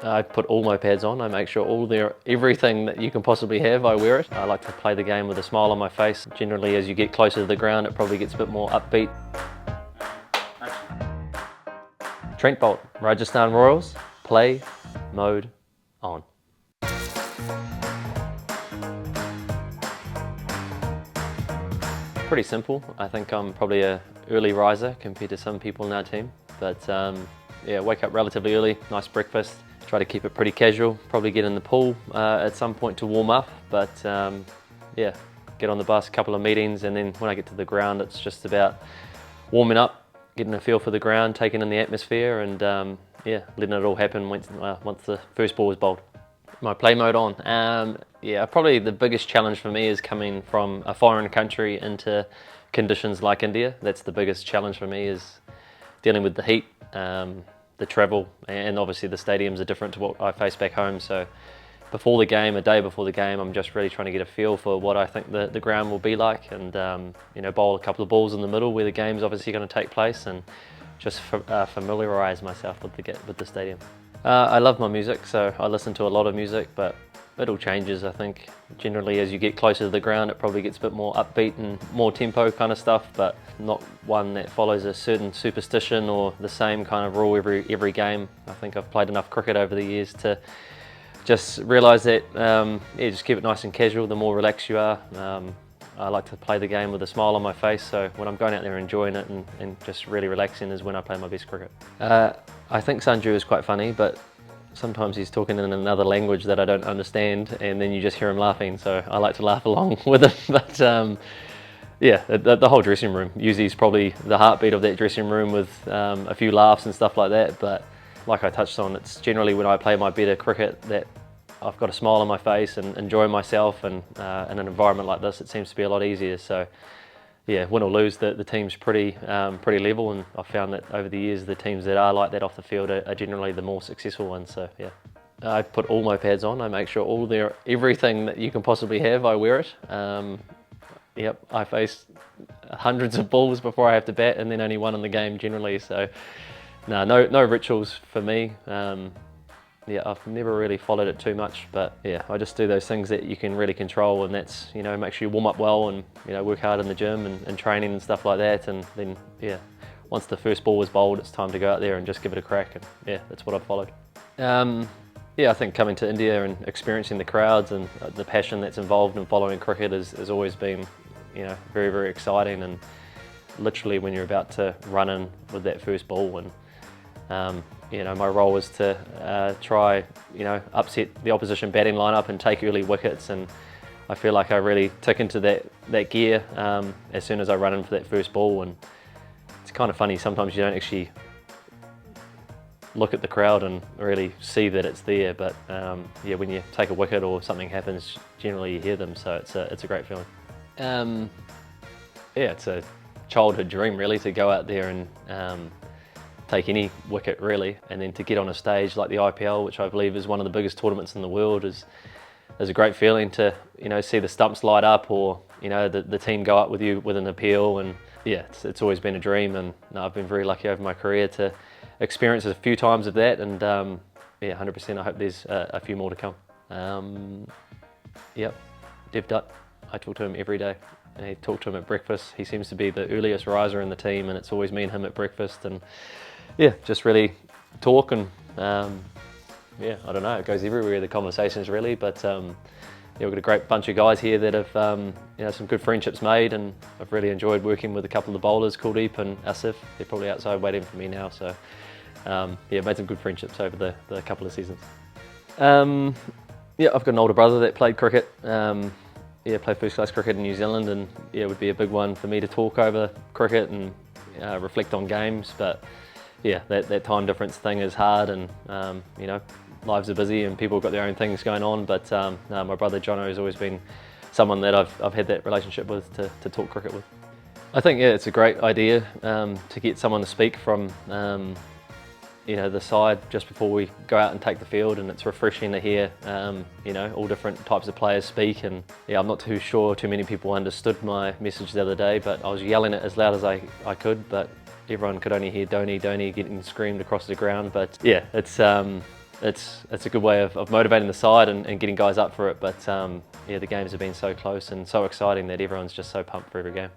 I put all my pads on. I make sure everything that you can possibly have, I wear it. I like to play the game with a smile on my face. Generally, as you get closer to the ground, it probably gets a bit more upbeat. Trent Boult, Rajasthan Royals, play mode on. Pretty simple. I think I'm probably an early riser compared to some people in our team. But yeah, wake up relatively early, nice breakfast. Try to keep it pretty casual. Probably get in the pool at some point to warm up. But yeah, get on the bus, a couple of meetings, and then when I get to the ground, it's just about warming up, getting a feel for the ground, taking in the atmosphere, and yeah, letting it all happen once the first ball was bowled. My play mode on. Yeah, probably the biggest challenge for me is coming from a foreign country into conditions like India. That's the biggest challenge for me, is dealing with the heat, the travel, and obviously the stadiums are different to what I face back home. So before the game, a day before the game, I'm just really trying to get a feel for what I think the ground will be like, and you know, bowl a couple of balls in the middle where the game's obviously going to take place, and just familiarise myself with the stadium. I love my music, so I listen to a lot of music, but it all changes. I think generally as you get closer to the ground, it probably gets a bit more upbeat and more tempo kind of stuff, but not one that follows a certain superstition or the same kind of rule every game. I think I've played enough cricket over the years to just realise that yeah, just keep it nice and casual. The more relaxed you are, I like to play the game with a smile on my face, so when I'm going out there enjoying it and just really relaxing is when I play my best cricket. I think Sanju is quite funny, but sometimes he's talking in another language that I don't understand, and then you just hear him laughing, so I like to laugh along with him. But yeah, the whole dressing room usually is probably the heartbeat of that dressing room, with a few laughs and stuff like that. But like I touched on, it's generally when I play my better cricket that I've got a smile on my face and enjoy myself, and in an environment like this it seems to be a lot easier. So yeah, win or lose, the team's pretty level, and I've found that over the years the teams that are like that off the field are generally the more successful ones. So yeah, I put all my pads on. I make sure everything that you can possibly have, I wear it. Yep, I face hundreds of balls before I have to bat, and then only one in the game generally. So no rituals for me. Yeah, I've never really followed it too much, but yeah, I just do those things that you can really control, and that's, you know, make sure you warm up well, and, you know, work hard in the gym and training and stuff like that, and then yeah, once the first ball was bowled, it's time to go out there and just give it a crack, and yeah, that's what I've followed. Yeah, I think coming to India and experiencing the crowds and the passion that's involved in following cricket has always been, you know, very exciting, and literally when you're about to run in with that first ball, and you know, my role was to try, you know, upset the opposition batting lineup and take early wickets, and I feel like I really tick into that gear as soon as I run in for that first ball. And it's kind of funny, sometimes you don't actually look at the crowd and really see that it's there, but yeah, when you take a wicket or something happens, generally you hear them, so it's a great feeling. Yeah, it's a childhood dream really to go out there and take any wicket really, and then to get on a stage like the IPL, which I believe is one of the biggest tournaments in the world, is a great feeling to, you know, see the stumps light up, or, you know, the team go up with you with an appeal. And yeah, it's always been a dream, and I've been very lucky over my career to experience a few times of that, and yeah, 100%. I hope there's a few more to come. Yep, Dev Dutt, I talk to him every day. And I talk to him at breakfast. He seems to be the earliest riser in the team, and it's always me and him at breakfast, and yeah, just really talk, and yeah, I don't know, it goes everywhere, the conversations really, but yeah, we've got a great bunch of guys here that have you know, some good friendships made, and I've really enjoyed working with a couple of the bowlers, Kuldeep and Asif. They're probably outside waiting for me now, so yeah, made some good friendships over the couple of seasons. Yeah, I've got an older brother that played cricket. Yeah, played first class cricket in New Zealand, and yeah, it would be a big one for me to talk over cricket and reflect on games. But yeah, that time difference thing is hard, and you know, lives are busy and people have got their own things going on. But no, my brother Jono has always been someone that I've had that relationship with to talk cricket with. I think yeah, it's a great idea to get someone to speak from you know, the side just before we go out and take the field, and it's refreshing to hear you know, all different types of players speak. And yeah, I'm not too sure too many people understood my message the other day, but I was yelling it as loud as I could, but everyone could only hear Dhoni getting screamed across the ground. But yeah, it's it's a good way of motivating the side and getting guys up for it. But yeah, the games have been so close and so exciting that everyone's just so pumped for every game.